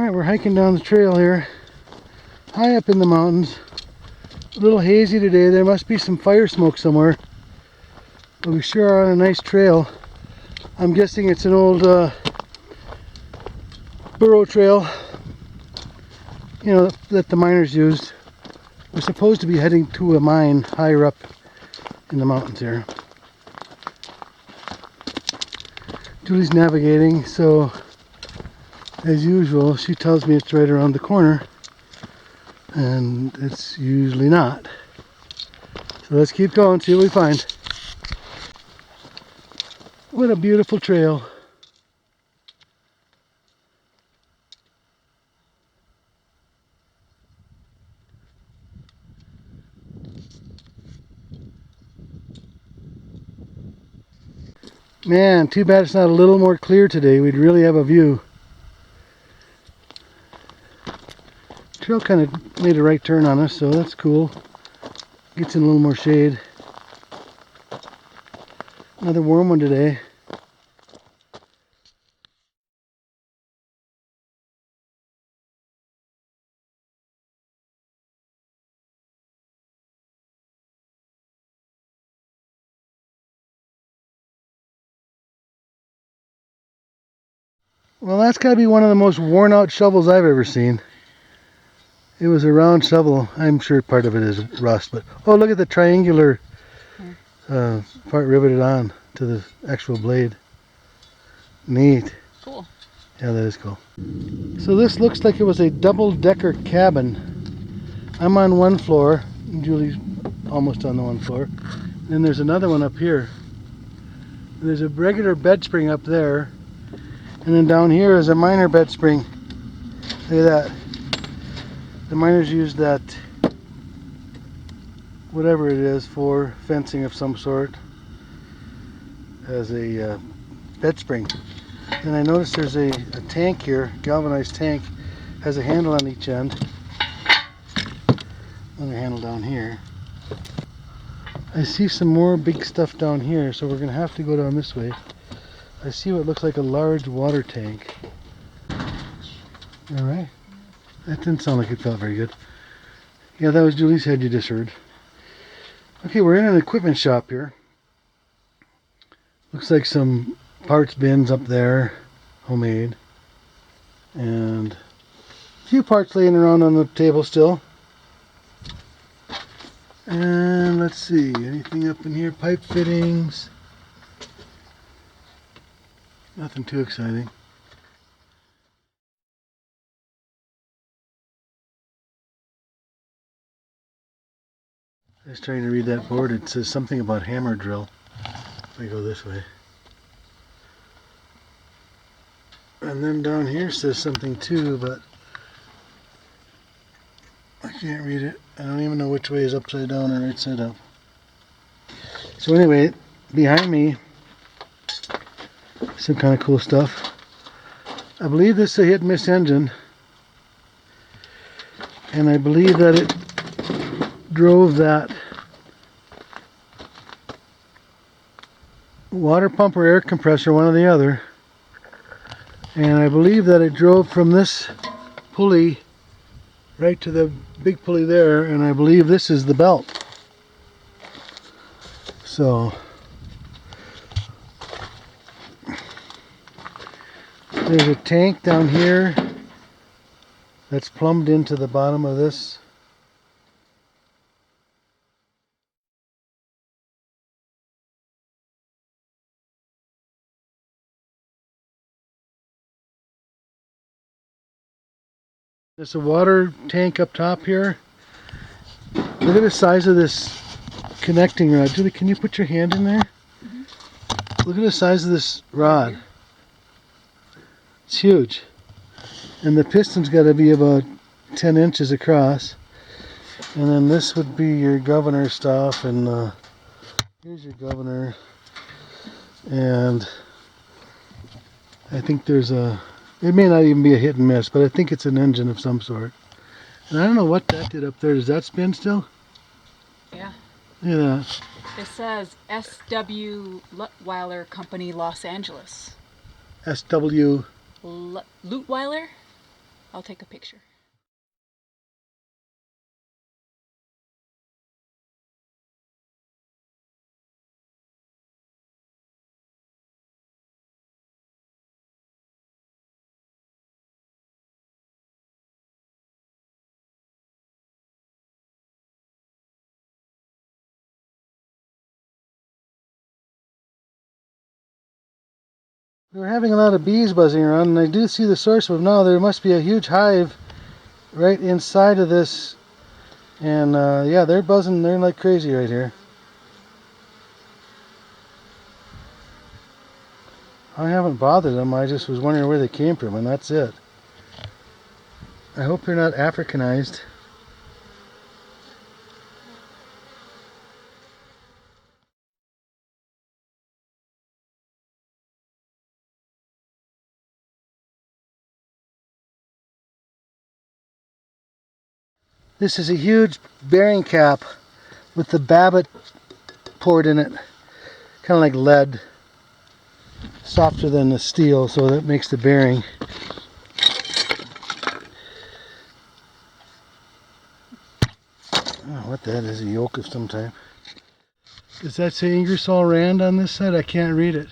Alright, we're hiking down the trail here, high up in the mountains. A little hazy today. There must be some fire smoke somewhere. But we sure are on a nice trail. I'm guessing it's an old burro trail, you know, that the miners used. We're supposed to be heading to a mine higher up in the mountains here. Julie's navigating, so as usual, she tells me it's right around the corner, and it's usually not. So let's keep going, see what we find. What a beautiful trail. Man, too bad it's not a little more clear today. We'd really have a view. Trail kind of made a right turn on us, so that's cool. Gets in a little more shade. Another warm one today. Well, that's got to be one of the most worn out shovels I've ever seen. It was a round shovel. I'm sure part of it is rust, but oh, look at the triangular part riveted on to the actual blade. Neat. Cool. Yeah, that is cool. So this looks like it was a double-decker cabin. I'm on one floor, and Julie's almost on the one floor. Then there's another one up here. And there's a regular bed spring up there. And then down here is a miner bed spring. Look at that. The miners used that, whatever it is, for fencing of some sort as a bed spring. Then I noticed there's a tank here, galvanized tank, has a handle on each end. Another handle down here. I see some more big stuff down here, so we're going to have to go down this way. I see what looks like a large water tank. Alright. That didn't sound like it felt very good. Yeah, that was Julie's head you just heard. Okay, we're in an equipment shop here. Looks like some parts bins up there, homemade. And a few parts laying around on the table still. And let's see, anything up in here? Pipe fittings. Nothing too exciting. I was trying to read that board. It says something about hammer drill. If I go this way. And then down here says something too, but I can't read it. I don't even know which way is upside down or right side up. So anyway, behind me, some kind of cool stuff. I believe this is a hit and miss engine, and I believe that it drove that water pump or air compressor, one or the other, and I believe that it drove from this pulley right to the big pulley there, and I believe this is the belt. So there's a tank down here that's plumbed into the bottom of this. There's a water tank up top here. Look at the size of this connecting rod. Julie, can you put your hand in there? Mm-hmm. Look at the size of this rod. It's huge. And the piston's got to be about 10 inches across. And then this would be your governor stuff. And here's your governor. And I think there's a... It may not even be a hit and miss, but I think it's an engine of some sort. And I don't know what that did up there. Does that spin still? Yeah. Look at that. It says S.W. I'll take a picture. We were having a lot of bees buzzing around, and I do see the source of them now. There must be a huge hive right inside of this, and yeah, they're buzzing. They're like crazy right here. I haven't bothered them. I just was wondering where they came from, and that's it. I hope they're not Africanized. This is a huge bearing cap with the Babbitt poured in it. Kind of like lead. Softer than the steel, so that makes the bearing. Oh, what that is, a yoke of some type. Does that say Ingersoll Rand on this side? I can't read it.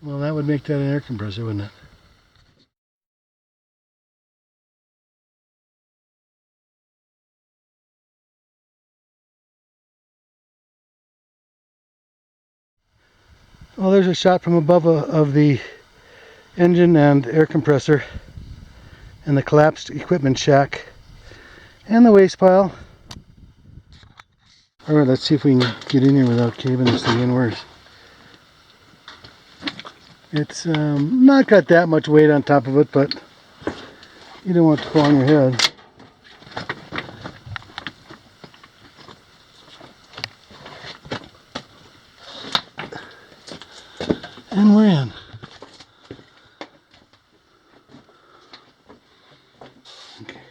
Well, that would make that an air compressor, wouldn't it? Well, there's a shot from above of the engine and air compressor and the collapsed equipment shack and the waste pile. Alright, let's see if we can get in here without caving this thing in worse. It's not got that much weight on top of it, but you don't want it to fall on your head. And we're in. Okay.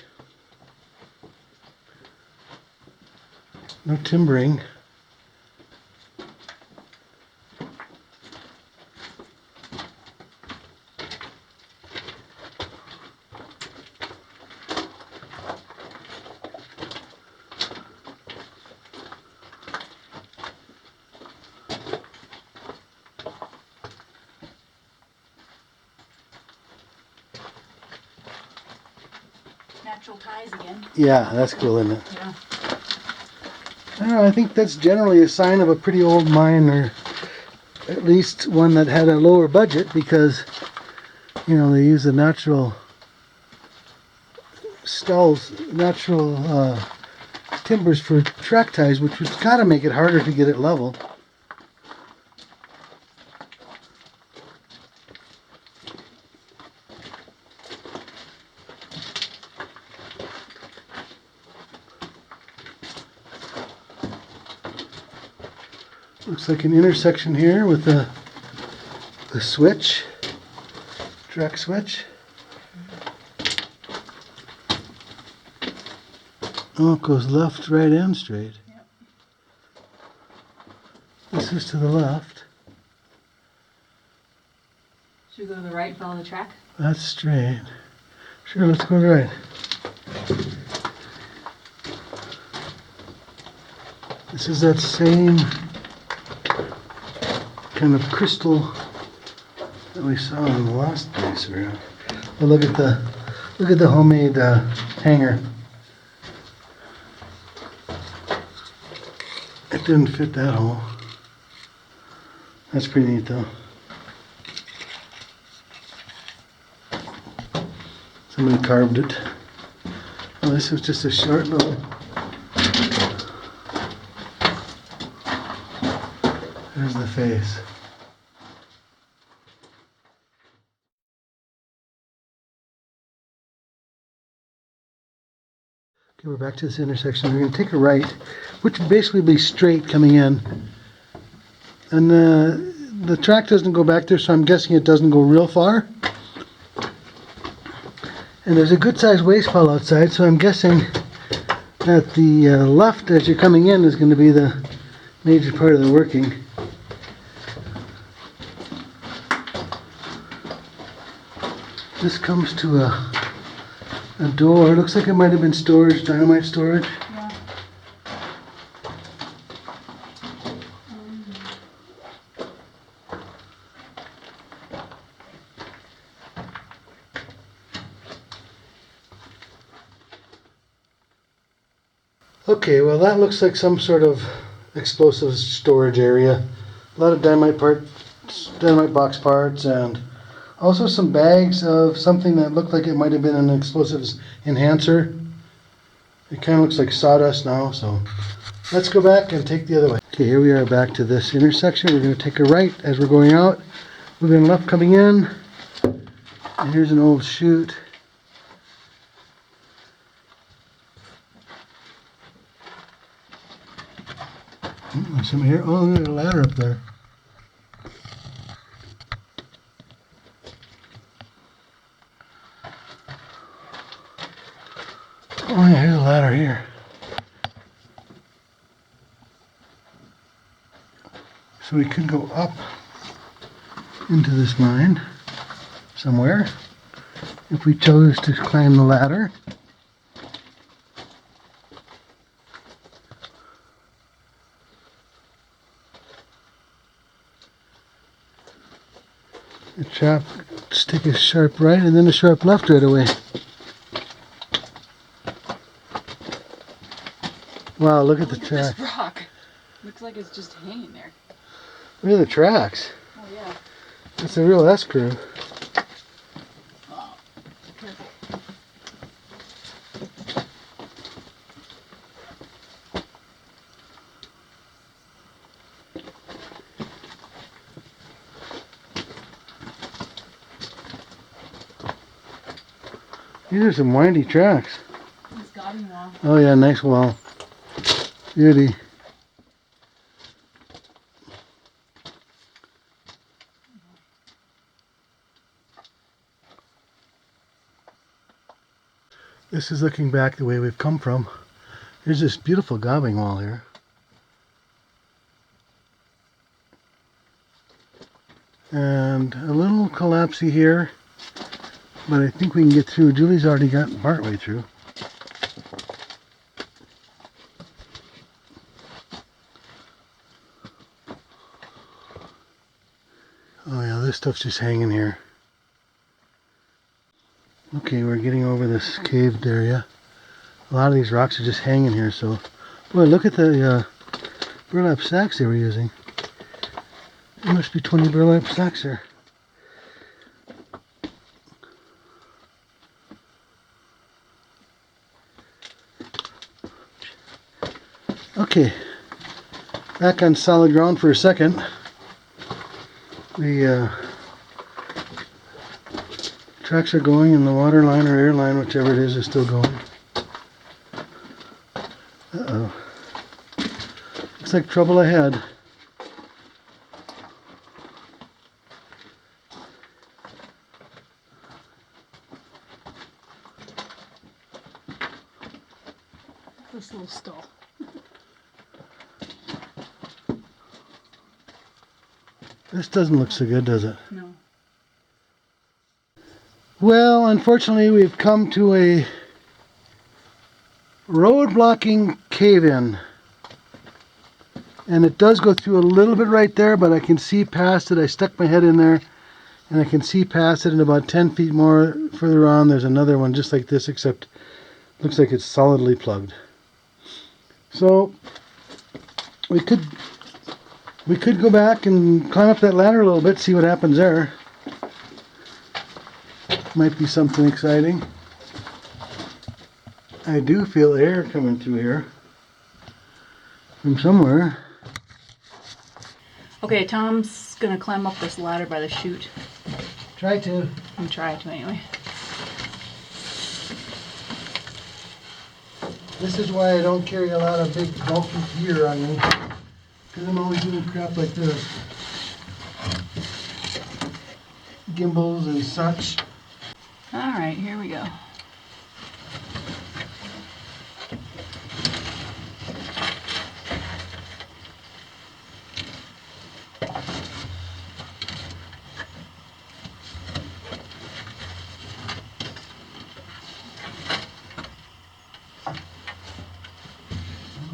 No timbering. Natural ties again. Yeah, that's cool, isn't it? Yeah. I don't know, I think that's generally a sign of a pretty old mine, or at least one that had a lower budget, because, you know, they use the natural stalls, natural timbers for track ties, which has got to make it harder to get it level. Looks like an intersection here with a switch, track switch. Oh, it goes left, right, and straight. Yep. This is to the left. Should we go to the right and follow the track? That's straight. Sure, let's go to the right. This is that same kind of crystal that we saw in the last place around. But look at the homemade hanger. It didn't fit that hole. That's pretty neat though. Somebody carved it. Oh, this was just a short little. There's the face. Okay, we're back to this intersection. We're going to take a right, which would basically be straight coming in. And the track doesn't go back there, so I'm guessing it doesn't go real far. And there's a good sized waste pile outside, so I'm guessing that the left as you're coming in is going to be the major part of the working. This comes to a door. It looks like it might have been storage, dynamite storage. Yeah. Okay, well that looks like some sort of explosives storage area. A lot of dynamite box parts, and also some bags of something that looked like it might have been an explosives enhancer. It kind of looks like sawdust now, so let's go back and take the other way. Okay, here we are back to this intersection. We're going to take a right as we're going out. We're going left coming in. And here's an old chute. There's some here. Oh, there's a ladder up there. Oh yeah, here's a ladder here. So we could go up into this mine somewhere if we chose to climb the ladder. The trap, stick a sharp right and then a sharp left right away. Wow, look at the track. This rock. Looks like it's just hanging there. Look at the tracks. Oh yeah. It's a real S-curve. Oh, perfect. These are some windy tracks. It's gobbing wall. Oh yeah, nice wall. Beauty. This is looking back the way we've come from. There's this beautiful gobbing wall here. And a little collapsey here, but I think we can get through. Julie's already got partway through. Oh yeah, this stuff's just hanging here. Okay, we're getting over this caved area. A lot of these rocks are just hanging here, so... Boy, look at the burlap sacks they were using. There must be 20 burlap sacks there. Okay, back on solid ground for a second. The tracks are going and the water line or air line, whichever it is still going. Uh-oh. Looks like trouble ahead. This little stall. This doesn't look so good, does it? No. Well, unfortunately, we've come to a road blocking cave-in. And it does go through a little bit right there, but I can see past it. I stuck my head in there and I can see past it, and about 10 feet more further on there's another one just like this, except looks like it's solidly plugged. So we could go back and climb up that ladder a little bit, see what happens there. Might be something exciting. I do feel air coming through here from somewhere. Okay, Tom's gonna climb up this ladder by the chute. Try to. I'm trying to anyway. This is why I don't carry a lot of big bulky gear on me, because I'm always doing crap like this. Gimbals and such. Alright, here we go.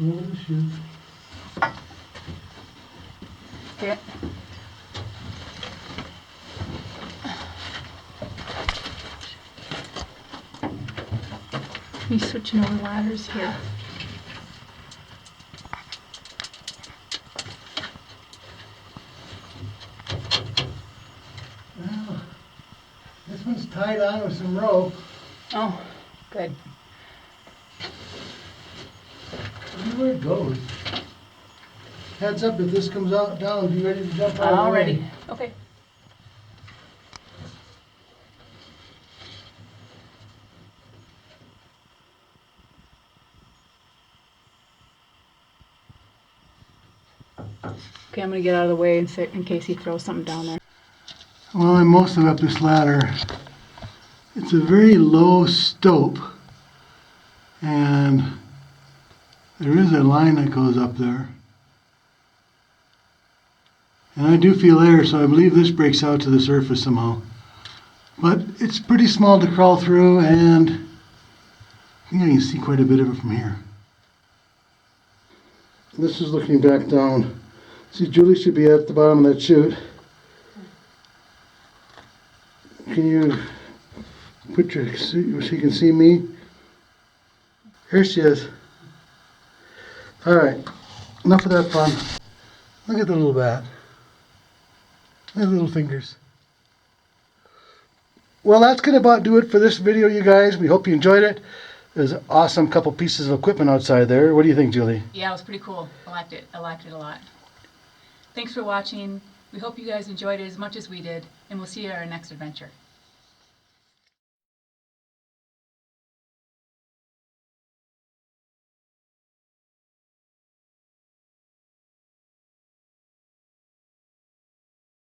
Over the chute. Okay. He's switching over ladders here. Well, this one's tied on with some rope. Oh, good. I wonder where it goes. Heads up, if this comes out down, be ready to jump out of the All way. ready. Okay. Okay, I'm gonna get out of the way in case he throws something down there. Well, I'm mostly up this ladder. It's a very low stope, and there is a line that goes up there. And I do feel air, so I believe this breaks out to the surface somehow. But it's pretty small to crawl through, and I think I can see quite a bit of it from here. This is looking back down. See, Julie should be at the bottom of that chute. Can you put your, so she can see me? Here she is. All right, enough of that fun. Look at the little bat. Look at the little fingers. Well, that's going to about do it for this video, you guys. We hope you enjoyed it. There's an awesome couple pieces of equipment outside there. What do you think, Julie? Yeah, it was pretty cool. I liked it. I liked it a lot. Thanks for watching. We hope you guys enjoyed it as much as we did, and we'll see you at our next adventure.